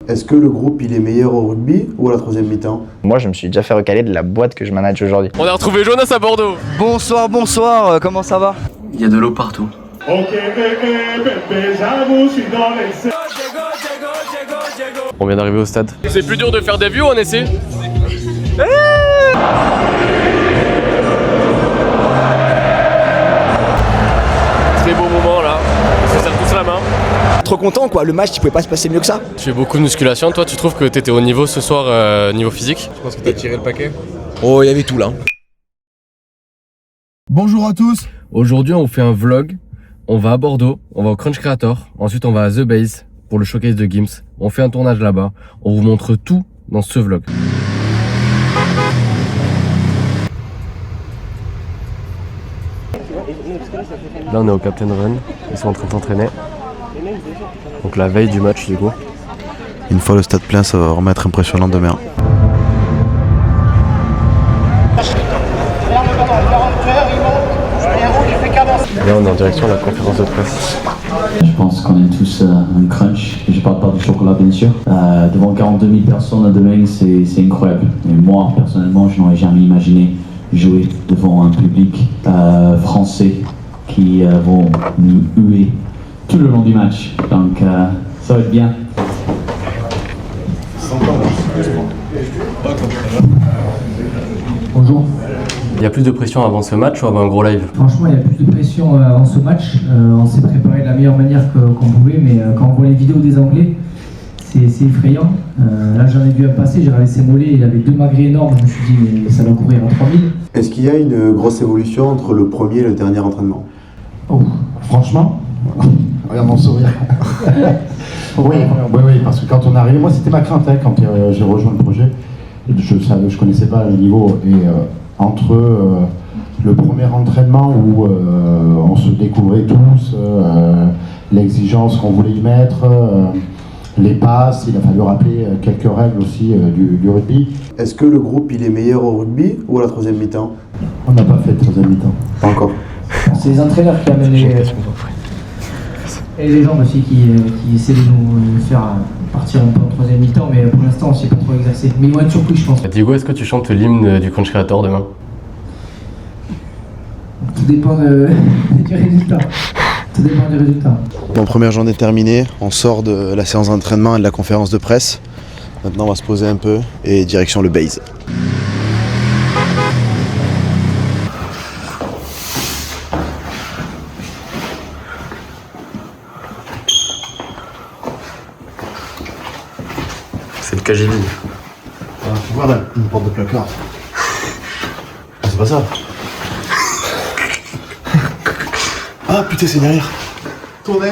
Est-ce que le groupe il est meilleur au rugby ou à la troisième mi-temps? Moi, je me suis déjà fait recaler de la boîte que je manage aujourd'hui. On a retrouvé Jonas à Bordeaux. Bonsoir, comment ça va? Il y a de l'eau partout. On vient d'arriver au stade. C'est plus dur de faire des vues ou en essai? Très beau moment là. On se serre tous la main. Trop content quoi, le match il pouvait pas se passer mieux que ça. Tu fais beaucoup de musculation, toi tu trouves que t'étais au niveau ce soir, niveau physique? Je pense que t'as tiré le paquet. Oh, il y avait tout là. Bonjour à tous. Aujourd'hui on fait un vlog. On va à Bordeaux, on va au Crunch Creator, ensuite on va à The Base pour le showcase de Gims. On fait un tournage là-bas, on vous montre tout dans ce vlog. Là on est au Captain Run, ils sont en train de s'entraîner. Donc la veille du match du coup. Une fois le stade plein, ça va vraiment être impressionnant demain. Là on est en direction de la conférence de presse. Je pense qu'on est tous un crunch, et je parle pas du chocolat bien sûr. Devant 42 000 personnes demain, c'est incroyable. Et moi, personnellement, je n'aurais jamais imaginé jouer devant un public français qui vont nous huer tout le long du match. Donc ça va être bien. Bonjour. Il y a plus de pression avant ce match ou avant un gros live? Franchement, il y a plus de pression avant ce match. On s'est préparé de la meilleure manière qu'on pouvait, mais quand on voit les vidéos des Anglais, c'est effrayant. Là, j'en ai vu un passer, j'ai regardé ses mollets, il avait 2 magrets énormes. Je me suis dit, mais ça doit courir à 3000. Est-ce qu'il y a une grosse évolution entre le premier et le dernier entraînement? Oh, franchement, regarde mon sourire. oui, parce que quand on est arrivé, moi c'était ma crainte quand j'ai rejoint le projet. Je connaissais pas les niveaux et entre le premier entraînement où on se découvrait tous, l'exigence qu'on voulait y mettre, les passes, il a fallu rappeler quelques règles aussi du rugby. Est-ce que le groupe il est meilleur au rugby ou à la troisième mi-temps? On n'a pas fait de troisième mi-temps. Pas encore. C'est les entraîneurs qui amènent et les gens aussi qui essaient de nous faire partir un peu en troisième mi-temps, mais pour l'instant on s'est pas trop exercé. Mais ils vont être surpris, je pense. Diego, est-ce que tu chantes l'hymne du Crunch Creator demain? Tout dépend du résultat. Tout dépend du résultat. Bon, première journée terminée, on sort de la séance d'entraînement et de la conférence de presse. Maintenant on va se poser un peu et direction le base. C'est le KGB. Voilà, une porte de placard. C'est pas ça. Ah putain, c'est derrière. Tournez.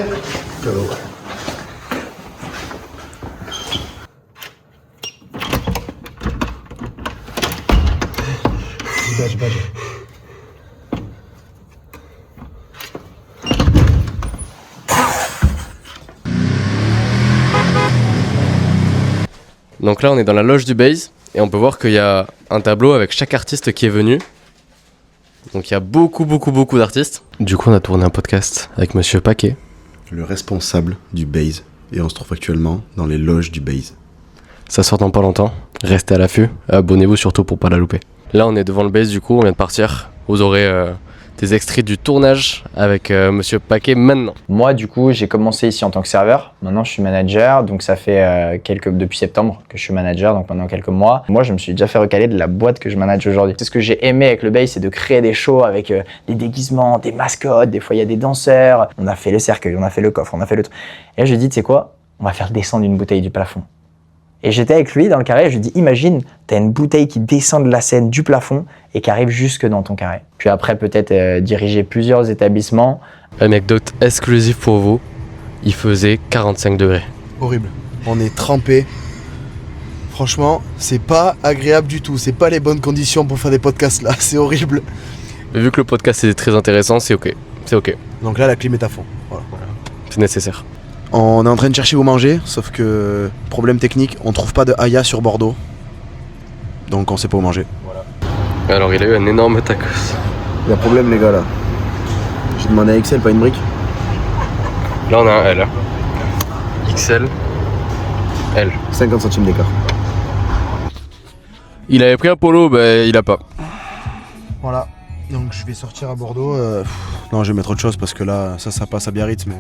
Badge. Donc là on est dans la loge du base et on peut voir qu'il y a un tableau avec chaque artiste qui est venu. Donc il y a beaucoup d'artistes. Du coup on a tourné un podcast avec Monsieur Paquet. Le responsable du base. Et on se trouve actuellement dans les loges du base. Ça sort dans pas longtemps, restez à l'affût, abonnez-vous surtout pour pas la louper. Là on est devant le base du coup, on vient de partir. Vous aurez des extraits du tournage avec Monsieur Paquet maintenant. Moi, du coup, j'ai commencé ici en tant que serveur. Maintenant, je suis manager, donc ça fait depuis septembre que je suis manager, donc pendant quelques mois. Moi, je me suis déjà fait recaler de la boîte que je manage aujourd'hui. C'est ce que j'ai aimé avec le base, c'est de créer des shows avec des déguisements, des mascottes, des fois il y a des danseurs. On a fait le cercueil, on a fait le coffre, on a fait le truc. Et là, je lui ai dit, tu sais quoi, on va faire descendre une bouteille du plafond. Et j'étais avec lui dans le carré et je lui dis, imagine, t'as une bouteille qui descend de la scène du plafond et qui arrive jusque dans ton carré. Puis après, peut-être diriger plusieurs établissements. Anecdote exclusive pour vous, il faisait 45 degrés. Horrible. On est trempé. Franchement, c'est pas agréable du tout. C'est pas les bonnes conditions pour faire des podcasts là. C'est horrible. Mais vu que le podcast est très intéressant, c'est ok. C'est ok. Donc là, la clim est à fond. Voilà. C'est nécessaire. On est en train de chercher où manger, sauf que problème technique, on trouve pas de Haya sur Bordeaux. Donc on sait pas où manger. Alors il a eu un énorme tacos. Il y a problème les gars là. J'ai demandé à XL, pas une brique. Là on a un L. XL. Elle. 50 centimes d'écart. Il avait pris un polo, il a pas. Voilà, donc je vais sortir à Bordeaux. Non, je vais mettre autre chose parce que là, ça passe à Biarritz, mais...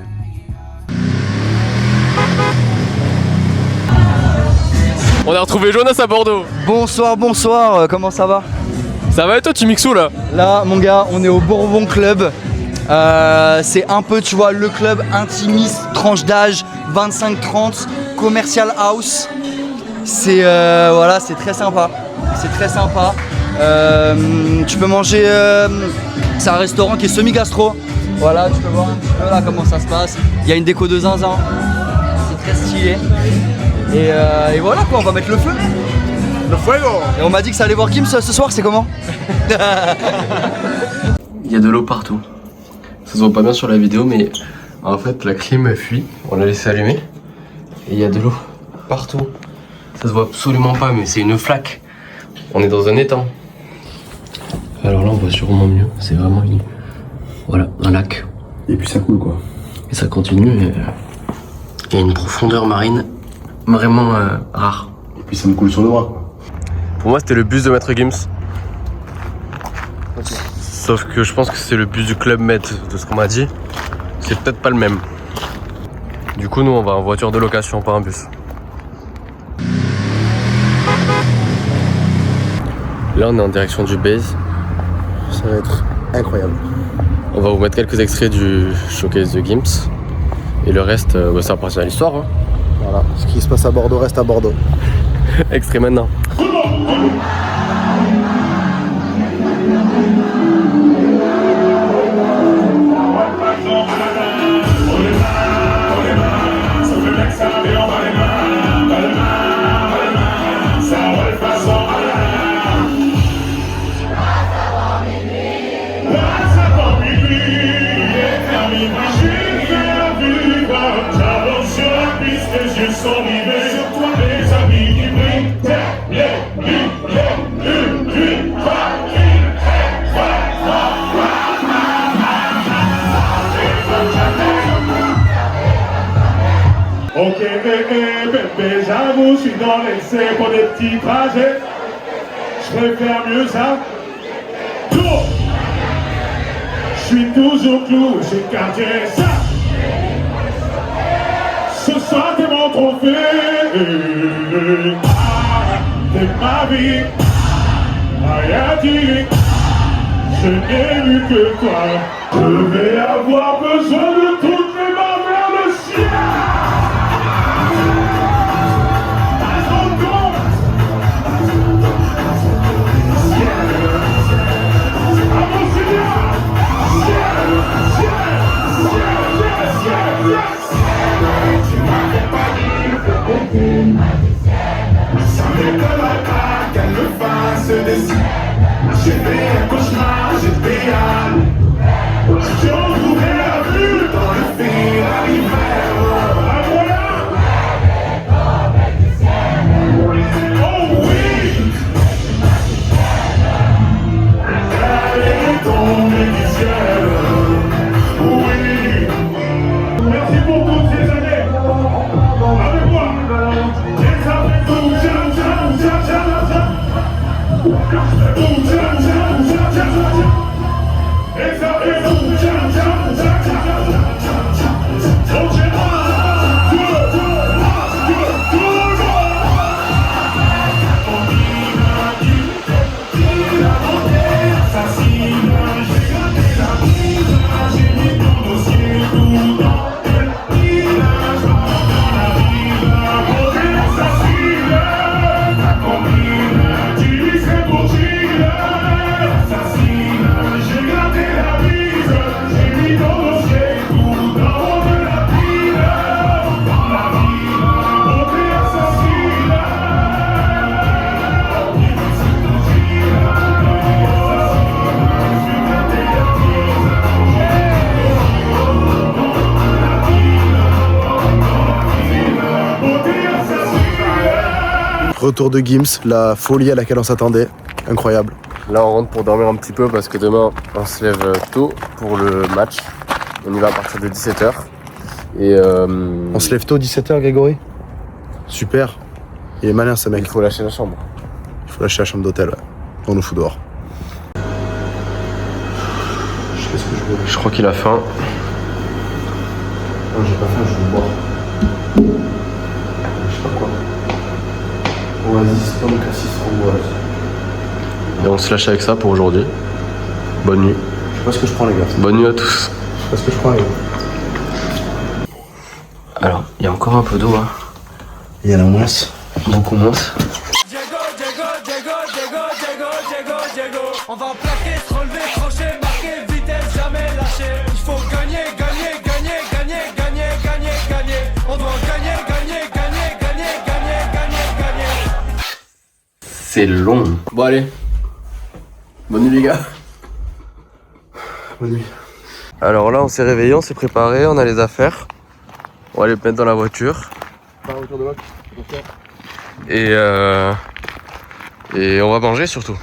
On a retrouvé Jonas à Bordeaux. Bonsoir, comment ça va? Ça va et toi, tu mixes où là? Là, mon gars, on est au Bourbon Club. C'est un peu, tu vois, le club intimiste, tranche d'âge, 25-30, commercial house. C'est voilà, c'est très sympa. C'est très sympa. Tu peux manger. C'est un restaurant qui est semi-gastro. Voilà, tu peux voir un petit peu là comment ça se passe. Il y a une déco de zinzin. C'est très stylé. Et voilà quoi, on va mettre le feu. Le fuego. Et on m'a dit que ça allait voir Gims ce soir, c'est comment? Il y a de l'eau partout. Ça se voit pas bien sur la vidéo, mais en fait la clim fuit. On l'a laissé allumer. Et il y a de l'eau partout. Ça se voit absolument pas, mais c'est une flaque. On est dans un étang. Alors là, on voit sûrement mieux. C'est vraiment voilà, un lac. Et puis ça coule quoi. Et ça continue. Et il y a une profondeur marine vraiment rare. Et puis ça me coule sur le bras quoi. Pour moi, c'était le bus de Maître Gims. Sauf que je pense que c'est le bus du Club Med, de ce qu'on m'a dit. C'est peut-être pas le même. Du coup, nous, on va en voiture de location, pas un bus. Là, on est en direction du base. Ça va être incroyable. On va vous mettre quelques extraits du showcase de Gims. Et le reste, ça appartient à l'histoire. Hein. Voilà, ce qui se passe à Bordeaux reste à Bordeaux. Extrait maintenant. Ok, bébé, j'avoue, je suis dans l'excès pour des petits trajets. Je préfère mieux ça. Tour. Je suis toujours clou chez Cartier, ça. Ce soir, t'es mon trophée. T'es ma vie. Ayati. Je n'ai vu que toi. Je vais avoir besoin de toutes les mains vers le ciel. Ça m'étonnerait pas qu'elle me fasse des signes. J'ai fait un cauchemar, j'étais à l'eau. J'ai retrouvé la vue dans le fil à l'hiver. Ah voilà. Oh oui. Elle est tombée du ciel. Oui. Merci pour toutes ces années. Avec moi. Et ça fait tout, Retour de Gims, la folie à laquelle on s'attendait. Incroyable. Là, on rentre pour dormir un petit peu parce que demain, on se lève tôt pour le match. On y va à partir de 17h. Et On se lève tôt, 17h, Grégory? Super. Il est malin ce mec. Il faut lâcher la chambre. Il faut lâcher la chambre d'hôtel, ouais. On nous fout dehors. Je sais ce que je veux. Je crois qu'il a faim. Non, j'ai pas faim, je veux boire. Je sais pas quoi. Oasis, pomme, cassis, framboise. Et on se lâche avec ça pour aujourd'hui. Bonne nuit. Je sais pas ce que je prends, les gars. Bonne nuit à tous. Je sais pas ce que je prends, les gars. Alors, il y a encore un peu d'eau là. Il y en a moins. Beaucoup moins. On va plaquer, se relever, trancher, marquer, vitesse, jamais lâcher. Il faut gagner, gagner, gagner, gagner, gagner, gagner, gagner. On doit gagner, gagner, gagner, gagner, gagner, gagner, gagner. C'est long. Bon allez. Bonne nuit les gars. Bonne nuit. Alors là on s'est réveillé, on s'est préparé, on a les affaires. On va les mettre dans la voiture. Et on va manger surtout.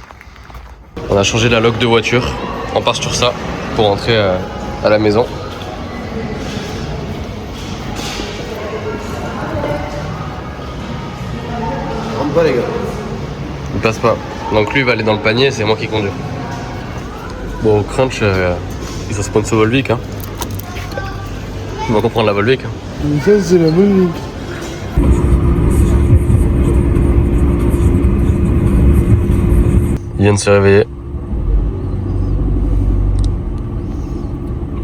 On a changé la loque de voiture. On part sur ça pour rentrer à la maison. Rentre pas, les gars. Il passe pas. Donc lui il va aller dans le panier et c'est moi qui conduis. Bon au Crunch, ils sont sponsor Volvic hein. On va comprendre la Volvic hein. Ça c'est la bonne. Il vient de se réveiller.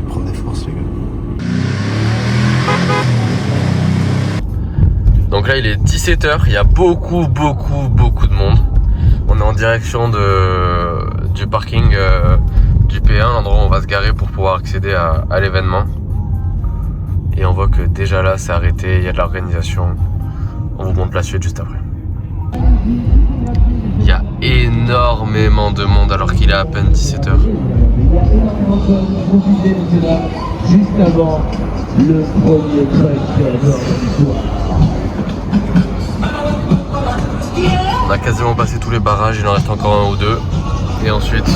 Prendre des forces, les gars. Donc là il est 17h, il y a beaucoup de monde. On est en direction du parking du P1, l'endroit où on va se garer pour pouvoir accéder à l'événement. Et on voit que déjà là c'est arrêté, il y a de l'organisation. On vous montre la suite juste après. Il y a énormément de monde alors qu'il est à peine 17h. Juste avant le premier On a quasiment passé tous les barrages, il en reste encore un ou deux. Et ensuite,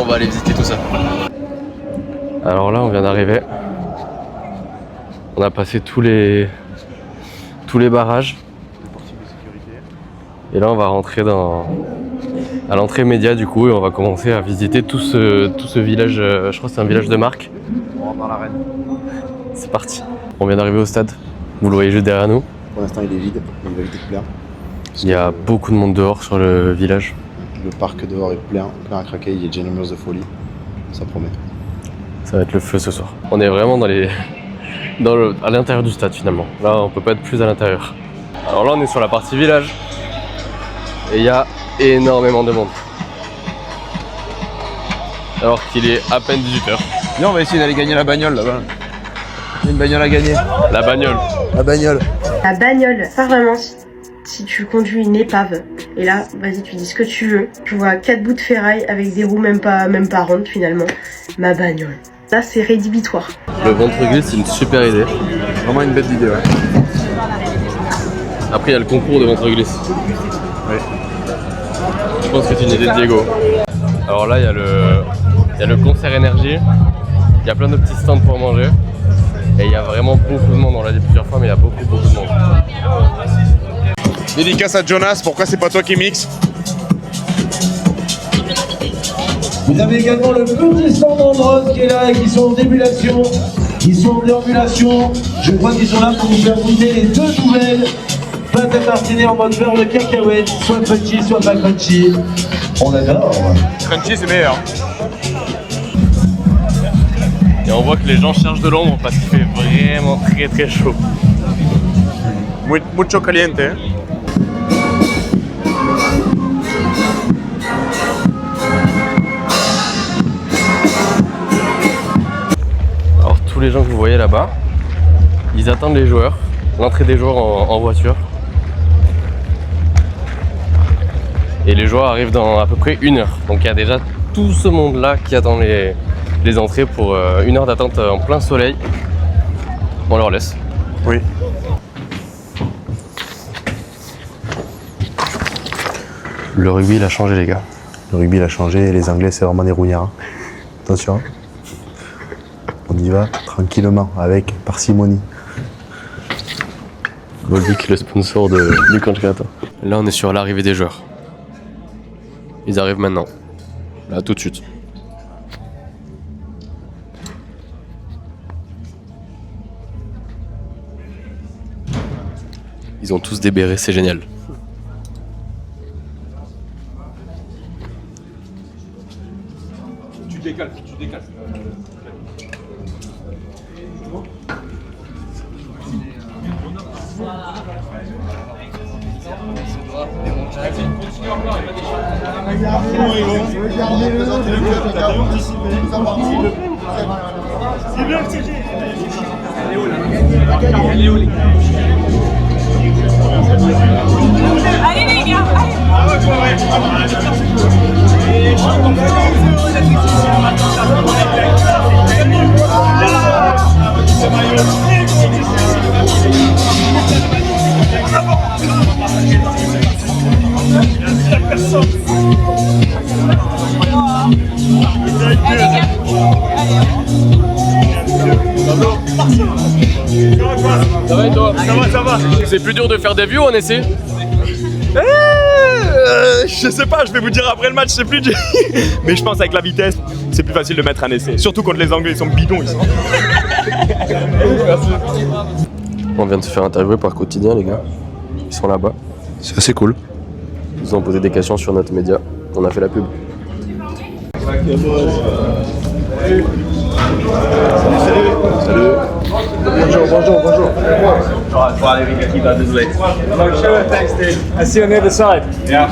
on va aller visiter tout ça. Alors là, on vient d'arriver. On a passé tous les barrages. Et là, on va rentrer à l'entrée média du coup et on va commencer à visiter tout ce village. Je crois que c'est un village de marque. On rentre dans l'arène. C'est parti. On vient d'arriver au stade. Vous le voyez juste derrière nous. Pour l'instant, il est vide. Il va vite être plein. Il y a beaucoup de monde dehors sur le village. Le parc dehors est plein à craquer. Il y a déjà une ambiance de folie. Ça promet. Ça va être le feu ce soir. On est vraiment à l'intérieur du stade finalement. Là, on peut pas être plus à l'intérieur. Alors là, on est sur la partie village. Et il y a énormément de monde. Alors qu'il est à peine 18h. Viens, on va essayer d'aller gagner la bagnole là-bas. Il y a une bagnole à gagner. La bagnole. La bagnole. La bagnole, pas vraiment si tu conduis une épave. Et là, vas-y, tu dis ce que tu veux. Je vois 4 bouts de ferraille avec des roues même pas rondes finalement. Ma bagnole. Là, c'est rédhibitoire. Le ventre glisse, c'est une super idée. Vraiment une belle idée, ouais. Après, il y a le concours de ventre glisse. Oui. Je pense que c'est une idée de Diego. Alors là, il y a le concert énergie. Il y a plein de petits stands pour manger. Et il y a vraiment beaucoup de monde. On l'a dit plusieurs fois, mais il y a beaucoup de monde. Dédicace à Jonas, pourquoi c'est pas toi qui mixe? Vous avez également le petit stand d'Andros qui est là et qui sont en déambulation. Ils sont en déambulation. Je crois qu'ils sont là pour vous faire goûter les deux nouvelles pâtes à tartiner en mode beurre de cacahuète, soit crunchy, soit pas crunchy. On adore. Crunchy, c'est meilleur. Et on voit que les gens cherchent de l'ombre parce qu'il fait vraiment très chaud. Mucho caliente, hein. Alors tous les gens que vous voyez là-bas, ils attendent les joueurs, l'entrée des joueurs en voiture. Et les joueurs arrivent dans à peu près 1 heure. Donc il y a déjà tout ce monde-là qui attend les entrées pour 1 heure d'attente en plein soleil. On leur laisse. Oui. Le rugby, il a changé, les gars. Le rugby, il a changé. Les Anglais, c'est vraiment des rouillards. Attention. On y va tranquillement, avec parcimonie. Volvic, le sponsor du camp de Créateur. Là, on est sur l'arrivée des joueurs. Ils arrivent maintenant. Là, tout de suite. Ils ont tous des bérets, c'est génial. Tu décales. Allez les gars, Ça va et toi? Ça va. C'est plus dur de faire des vues ou on essaie? Je sais pas, je vais vous dire après le match, c'est plus dur. Mais je pense avec la vitesse, c'est plus facile de mettre un essai. Surtout contre les Anglais, ils sont bidons ici. On vient de se faire interviewer par Quotidien, les gars. Ils sont là-bas. C'est assez cool. Ils nous ont posé des questions sur notre média. On a fait la pub. Salut. Bonjour. Bonjour avec l'équipe, désolé. Sure, thanks dude. I see you on the other side. Yeah.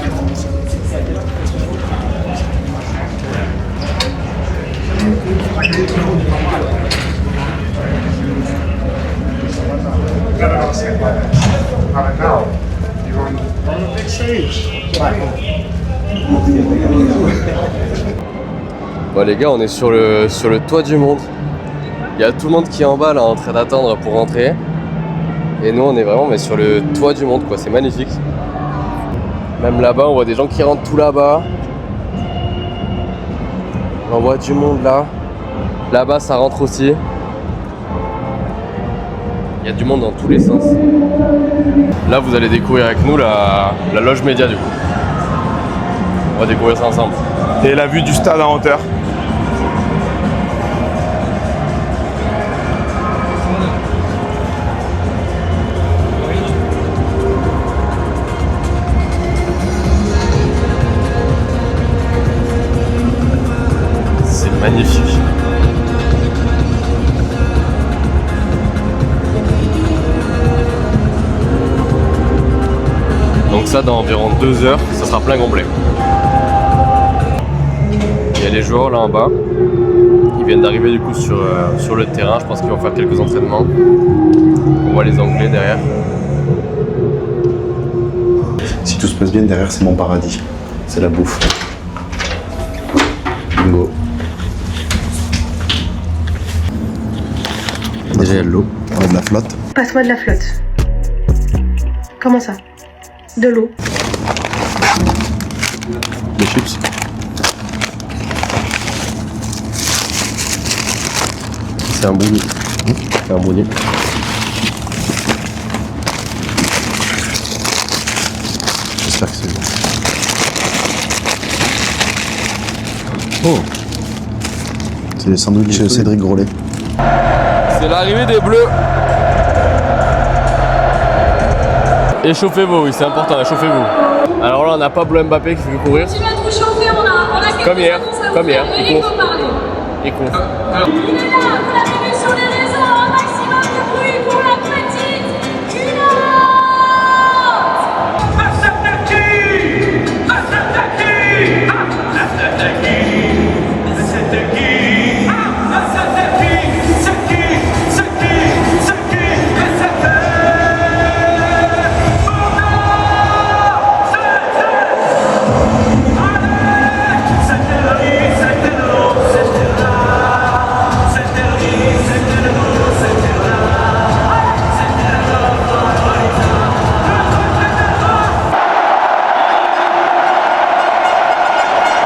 Bon les gars, on est sur le toit du monde. Il y a tout le monde qui est en bas là en train d'attendre pour rentrer. Et nous on est vraiment sur le toit du monde quoi, c'est magnifique. Même là-bas on voit des gens qui rentrent tout là-bas. On voit du monde là. Là-bas ça rentre aussi. Il y a du monde dans tous les sens. Là vous allez découvrir avec nous la loge média du coup. On va découvrir ça ensemble. Et la vue du stade en hauteur. C'est magnifique. Donc ça dans environ 2 heures, ça sera plein complet. Il y a les joueurs là en bas. Ils viennent d'arriver du coup sur le terrain. Je pense qu'ils vont faire quelques entraînements. On voit les Anglais derrière. Si tout se passe bien, derrière c'est mon paradis. C'est la bouffe. Bingo. Déjà il y a de l'eau, on a de la flotte. Passe-moi de la flotte. Comment ça? De l'eau. Des chips. C'est un brownie. C'est un brownie. J'espère que c'est bon. Oh! C'est les sandwichs Cédric Grolet. C'est l'arrivée des Bleus. Échauffez-vous, oui, c'est important, échauffez-vous. Alors là, on n'a pas Bleu Mbappé qui fait courir. tu vas te chauffer, on a Comme hier, il court. Il court. Il est là, vous l'avez vu sur les réseaux, un maximum de bruit pour la petite culotte.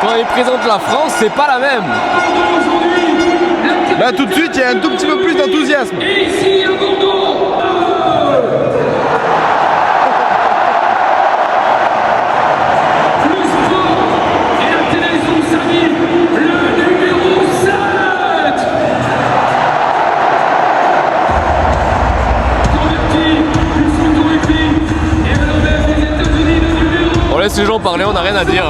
Quand il présente la France, c'est pas la même. Là tout de suite, il y a un tout petit peu plus d'enthousiasme. Et ici à Bordeaux. laisse les gens parler, on n'a rien à dire.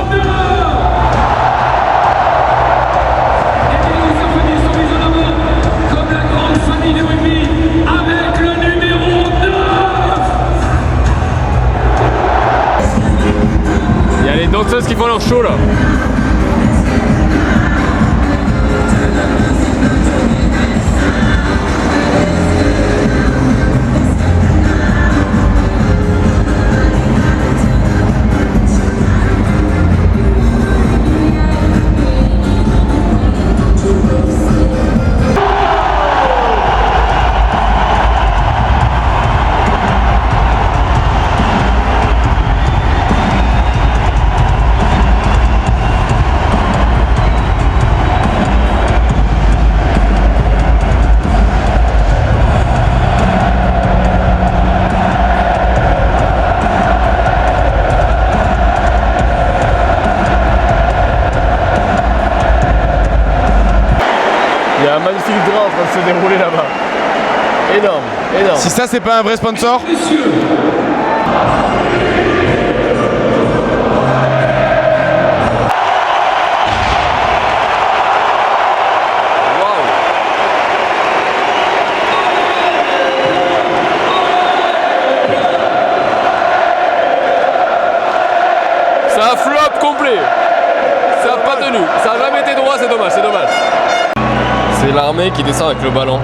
Comme la grande famille de rugby, avec le numéro 9. Il y a les danseuses qui font leur show là. Il y a un magnifique drap en train de se dérouler là-bas. Énorme, énorme. Si ça c'est pas un vrai sponsor. C'est un flop complet. Ça n'a pas tenu. Ça n'a jamais été droit, c'est dommage, c'est dommage. C'est l'armée qui descend avec le ballon.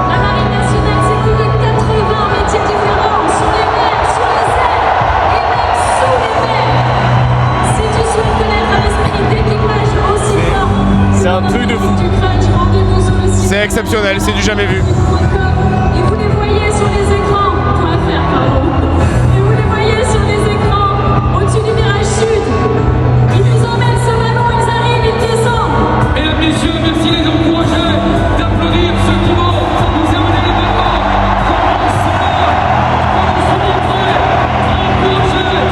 La marine nationale, c'est plus de 80 métiers différents sur les mers, sur les airs et même sous les mers. Si tu souhaites connaître un esprit d'équipage aussi fort, C'est un truc de fou. rendez-vous sur le site. C'est exceptionnel, c'est du jamais vu. Et vous les voyez sur les écrans. Et vous les voyez sur les écrans au-dessus du virage sud. Ils nous emmènent ce ballon, ils arrivent, ils descendent. Mesdames, messieurs, merci de les encourager, d'applaudir ceux qui vont nous amener les ballons. Voici le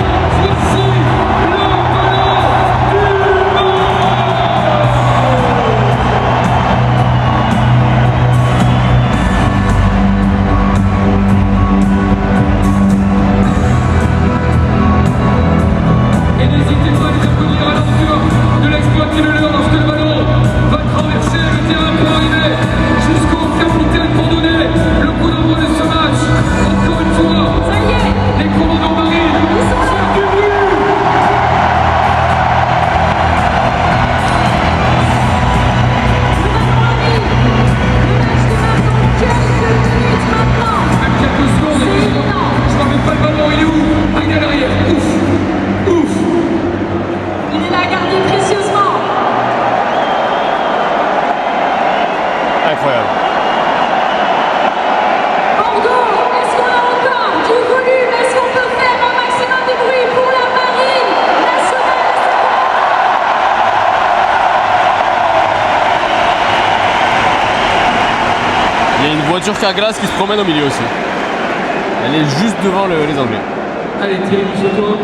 et n'hésitez pas à les applaudir à l'entour de l'exploit qui est le leur lorsque le ballon va traverser le terrain pour arriver jusqu'au capitaine pour donner le coup d'envoi de ce match. Encore une fois, Ça y est, les commandants marines sont du but. Même quelques secondes, je ne rappelle pas le ballon, il est où? Ah, il est à l'arrière. Ouf, ouf. il est là gardé précieusement. Incroyable. Bordeaux, est-ce qu'on a encore du volume? Est-ce qu'on peut faire un maximum de bruit pour la marine nationale? Il y a une voiture Carglass qui se promène au milieu aussi. Elle est juste devant les Anglais. Allez, Thierry, pousse-toi.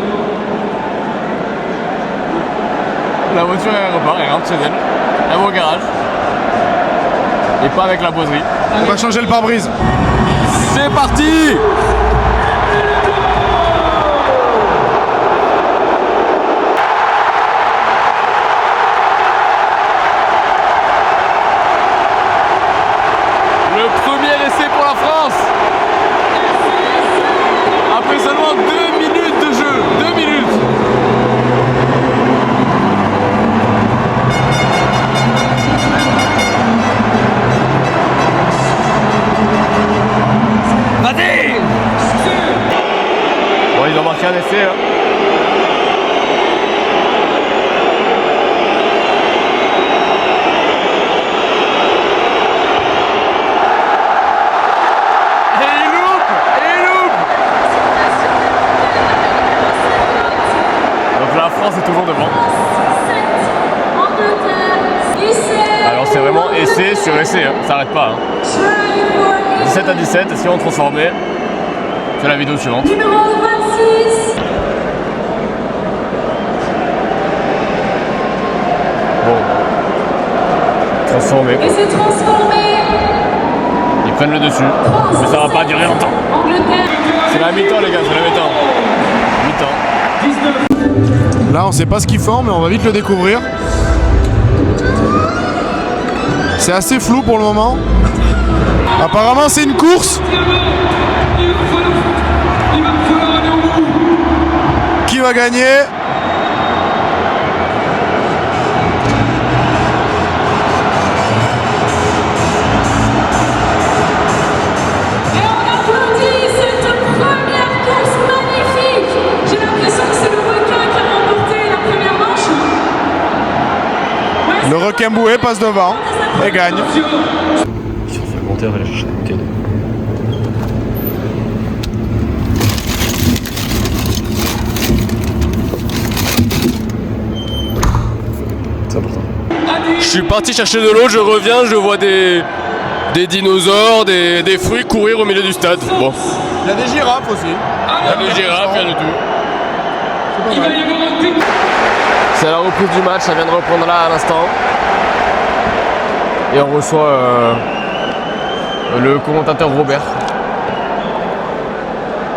La voiture elle repart, elle rentre chez elle. Elle va au garage. Et pas avec la boiserie. On va changer le pare-brise. C'est parti! Le premier essai pour la France! Après seulement 2 minutes de jeu. 2 minutes! Vas-y! Bon, ils ont marqué un essai. Hein. Et il loupe! Et il loupe! Donc la France est toujours devant. Alors c'est vraiment essai sur essai, hein. Ça s'arrête pas. Hein. 17 à 17, si on transformait, c'est la vidéo suivante. Numéro 26. Bon. Transformé. Et c'est transformé. Ils prennent le dessus. Mais ça va pas durer longtemps. Angleterre. C'est la mi-temps les gars, c'est la mi-temps. Là, on sait pas ce qu'ils font, mais on va vite le découvrir. C'est assez flou pour le moment. Apparemment, c'est une course. Qui va gagner? Le requin boué passe devant et gagne. Si on fait le monteur, elle cherche la bouteille d'eau. C'est important. Je suis parti chercher de l'eau, je reviens, je vois des dinosaures, des fruits courir au milieu du stade. Bon. Il y a des girafes aussi. Il y a des girafes, il y a de tout. C'est la reprise du match, ça vient de reprendre là à l'instant. Et on reçoit le commentateur Robert.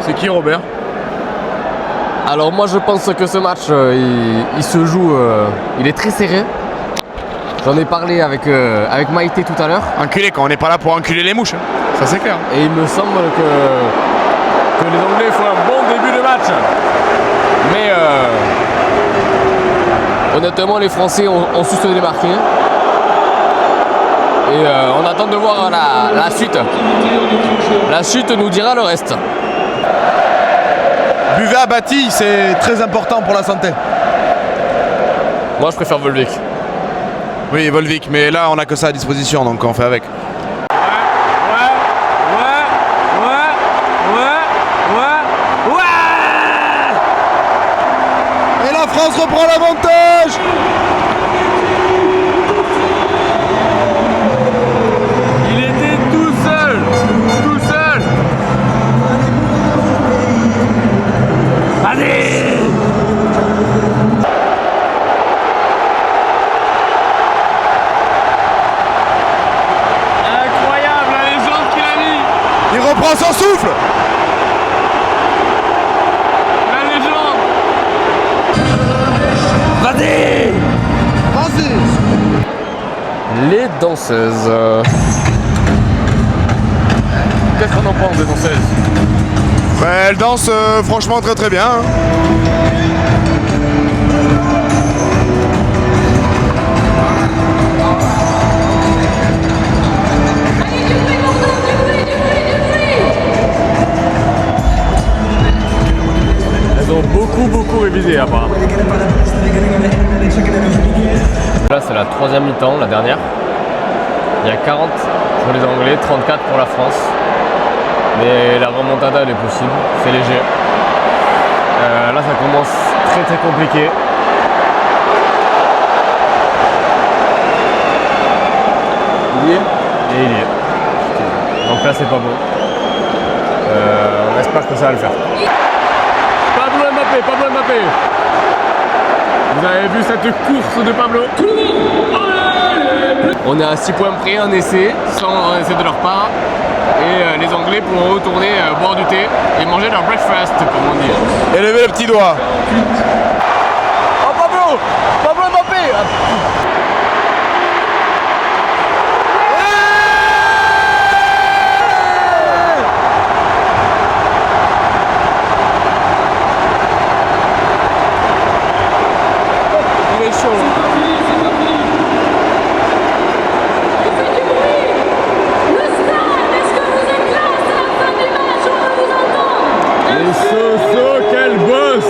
C'est qui Robert? Alors moi je pense que ce match il se joue, il est très serré. J'en ai parlé avec Maïté tout à l'heure. Enculé, quand on n'est pas là pour enculer les mouches, hein. Ça c'est clair. Et il me semble que les Anglais font un bon début de match. Mais honnêtement les Français ont su se démarquer. Et on attend de voir la suite. La suite nous dira le reste. Buvez à Bâti, c'est très important pour la santé. Moi je préfère Volvic. Oui, Volvic, mais là on a que ça à disposition, donc on fait avec. Et la France reprend l'avantage. Il était tout seul. Allez! Incroyable, la légende qu'il a mis. Il reprend son souffle. La légende. Vas-y. Les danseuses. Qu'est-ce qu'on en pense des danseuses? Bah, elle danse franchement très très bien. Hein. Elles ont beaucoup révisé apparemment. Là c'est la troisième mi-temps, la dernière. Il y a 40 pour les Anglais, 34 pour la France. Mais la remontada elle est possible, c'est léger. Là ça commence très compliqué. Il y est. Et il y est. Donc là c'est pas bon. On espère que ça va le faire. Pablo Mbappé. Vous avez vu cette course de Pablo? On est à 6 points près, un essai, sans essai de leur part. Et les Anglais pourront retourner boire du thé et manger leur breakfast, comme on dit. Et lever le petit doigt. Oh Pablo Mbappé. Il est chaud. Soso, quel boss!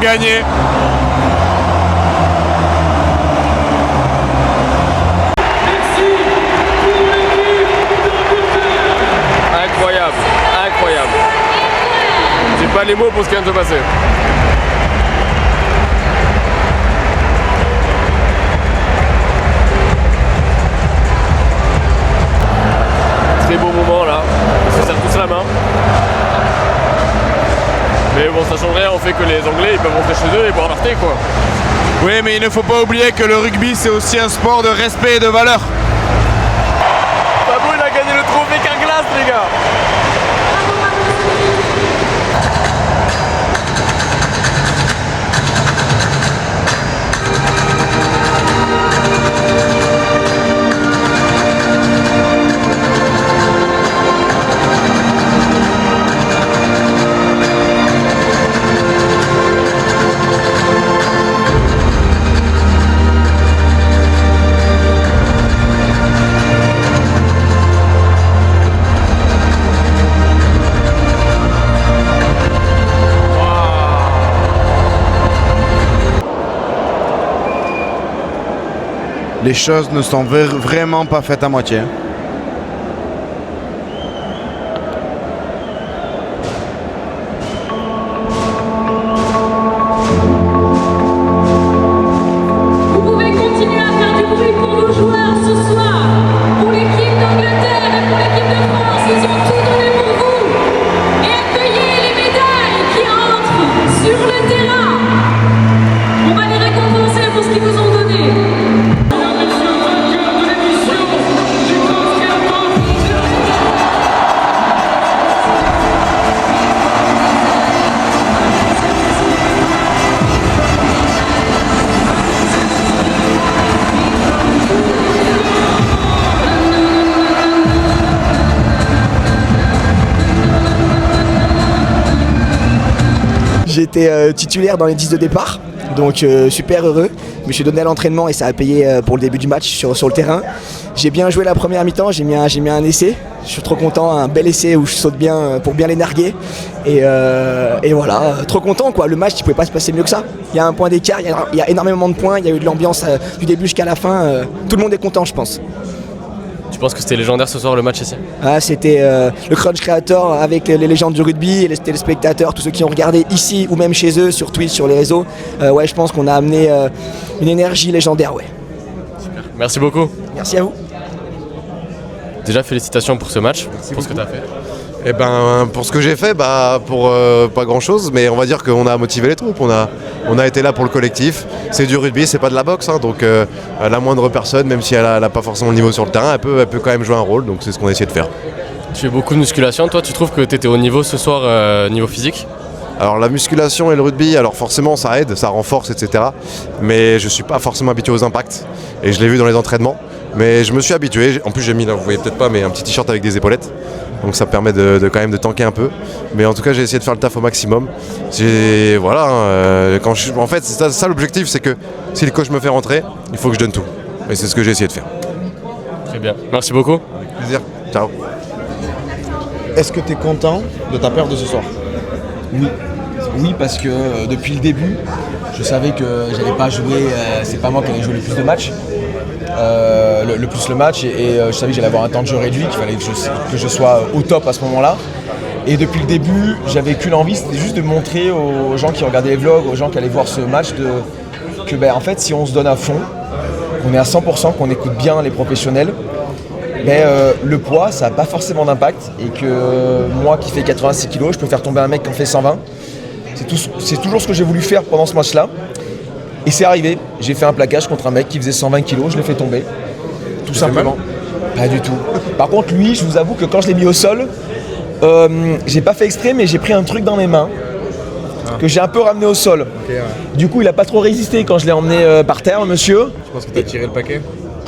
gagné. Incroyable, incroyable. J'ai pas les mots pour ce qui vient de se passer. Très beau moment là, ils se serrent tous la main. Mais bon, ça change rien, on fait que les Anglais ils peuvent rentrer chez eux et boire leur thé quoi. Oui, mais il ne faut pas oublier que le rugby c'est aussi un sport de respect et de valeur. Babou il a gagné le trophée Carglass les gars. Les choses ne sont vraiment pas faites à moitié. Vous pouvez continuer à faire du bruit pour nos joueurs ce soir, pour l'équipe d'Angleterre et pour l'équipe de France. Ils ont tout donné pour vous. Et accueillez les médailles qui entrent sur le terrain. On va les récompenser pour ce qu'ils vous ont donné. J'étais titulaire dans les 10 de départ, donc super heureux. Je me suis donné à l'entraînement et ça a payé pour le début du match sur le terrain. J'ai bien joué la première mi-temps, j'ai mis un essai. Je suis trop content, un bel essai où je saute bien pour bien les narguer. Et voilà, trop content quoi. Le match il pouvait pas se passer mieux que ça. Il y a un point d'écart, il y a énormément de points, il y a eu de l'ambiance du début jusqu'à la fin. Tout le monde est content je pense. Tu penses que c'était légendaire ce soir le match ici? C'était le Crunch Creator avec les légendes du rugby et les téléspectateurs, tous ceux qui ont regardé ici ou même chez eux, sur Twitch, sur les réseaux. Ouais, je pense qu'on a amené une énergie légendaire, ouais. Super. Merci beaucoup. Merci à vous. Déjà félicitations pour ce match, pour ce que tu as fait. Eh ben, pour ce que j'ai fait, pour pas grand chose, mais on va dire qu'on a motivé les troupes, on a été là pour le collectif. C'est du rugby, c'est pas de la boxe, hein, donc la moindre personne, même si elle a pas forcément le niveau sur le terrain, elle peut quand même jouer un rôle, donc c'est ce qu'on a essayé de faire. Tu fais beaucoup de musculation, toi tu trouves que tu étais au niveau ce soir, niveau physique? Alors la musculation et le rugby, alors forcément ça aide, ça renforce, etc. Mais je suis pas forcément habitué aux impacts, et je l'ai vu dans les entraînements. Mais je me suis habitué, en plus j'ai mis, là, vous voyez peut-être pas, mais un petit t-shirt avec des épaulettes. Donc ça permet de quand même de tanker un peu. Mais en tout cas j'ai essayé de faire le taf au maximum. Voilà, en fait c'est ça l'objectif, c'est que si le coach me fait rentrer, il faut que je donne tout. Et c'est ce que j'ai essayé de faire. Très bien, merci beaucoup. Avec plaisir, ciao. Est-ce que tu es content de ta perte de ce soir? Oui. Oui, parce que depuis le début, je savais que j'allais pas jouer, c'est pas moi qui allais jouer le plus de matchs. Le match et je savais que j'allais avoir un temps de jeu réduit, qu'il fallait que je sois au top à ce moment-là. Et depuis le début, j'avais qu'une envie, c'était juste de montrer aux gens qui regardaient les vlogs, aux gens qui allaient voir ce match, que en fait, si on se donne à fond, qu'on est à 100%, qu'on écoute bien les professionnels, le poids, ça n'a pas forcément d'impact et que moi qui fais 86 kg, je peux faire tomber un mec qui en fait 120. C'est toujours ce que j'ai voulu faire pendant ce match-là. Et c'est arrivé, j'ai fait un plaquage contre un mec qui faisait 120 kg, je l'ai fait tomber. Tout simplement. Pas du tout. Par contre, lui, je vous avoue que quand je l'ai mis au sol, j'ai pas fait exprès, mais j'ai pris un truc dans mes mains que j'ai un peu ramené au sol. Okay, ouais. Du coup, il a pas trop résisté quand je l'ai emmené par terre, monsieur. Tu penses que t'as tiré le paquet?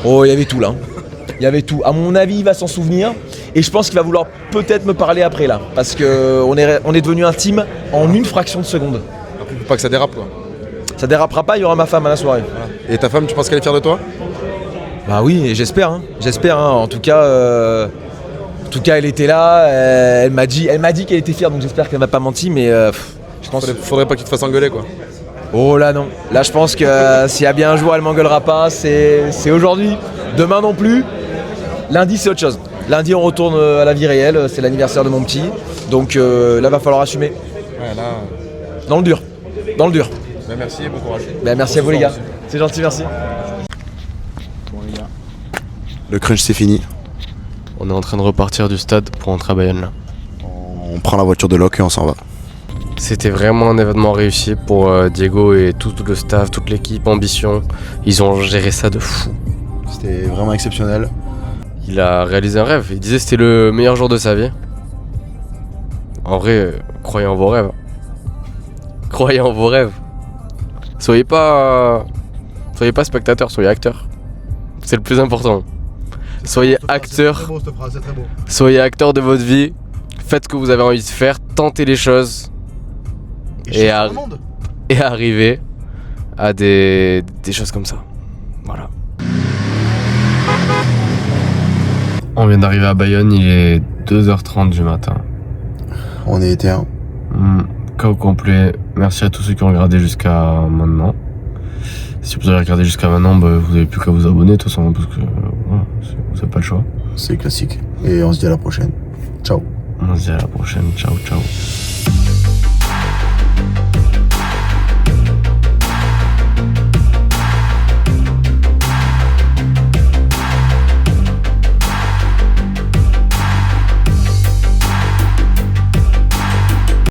Oh, il y avait tout là. Il y avait tout. À mon avis, il va s'en souvenir. Et je pense qu'il va vouloir peut-être me parler après là. Parce qu'on est devenu intime en une fraction de seconde. Après, faut pas que ça dérape quoi. Ça dérapera pas, il y aura ma femme à la soirée. Voilà. Et ta femme, tu penses qu'elle est fière de toi? Bah oui, j'espère. Hein. J'espère. Hein. En tout cas, elle était là. Elle m'a dit qu'elle était fière, donc j'espère qu'elle m'a pas menti. Mais je pense qu'il faudrait pas qu'il te fasse engueuler quoi. Oh là non, là je pense que s'il y a bien un jour elle m'engueulera pas, c'est aujourd'hui. Demain non plus. Lundi c'est autre chose. Lundi on retourne à la vie réelle, c'est l'anniversaire de mon petit. Donc là va falloir assumer. Ouais, là... Dans le dur. Dans le dur. Bah, merci et bon courage. Bah, merci à vous les gars. C'est gentil, merci. Bon les gars. Le crunch c'est fini. On est en train de repartir du stade pour rentrer à Bayonne là. On prend la voiture de Locke et on s'en va. C'était vraiment un événement réussi pour Diego et tout le staff, toute l'équipe, Ambition. Ils ont géré ça de fou. C'était vraiment exceptionnel. Il a réalisé un rêve. Il disait que c'était le meilleur jour de sa vie. En vrai, croyez en vos rêves. Croyez en vos rêves. Soyez pas spectateurs, soyez acteurs. C'est le plus important. Soyez acteurs. C'est très beau cette phrase, c'est très beau. Soyez acteurs de votre vie. Faites ce que vous avez envie de faire. Tentez les choses. Et arriver à des choses comme ça. Voilà. On vient d'arriver à Bayonne, il est 2h30 du matin. On est éteint. Chaos complet. Merci à tous ceux qui ont regardé jusqu'à maintenant. Si vous avez regardé jusqu'à maintenant, bah, vous n'avez plus qu'à vous abonner de toute façon, parce que voilà, vous n'avez pas le choix. C'est classique. Et on se dit à la prochaine. Ciao. On se dit à la prochaine. Ciao, ciao.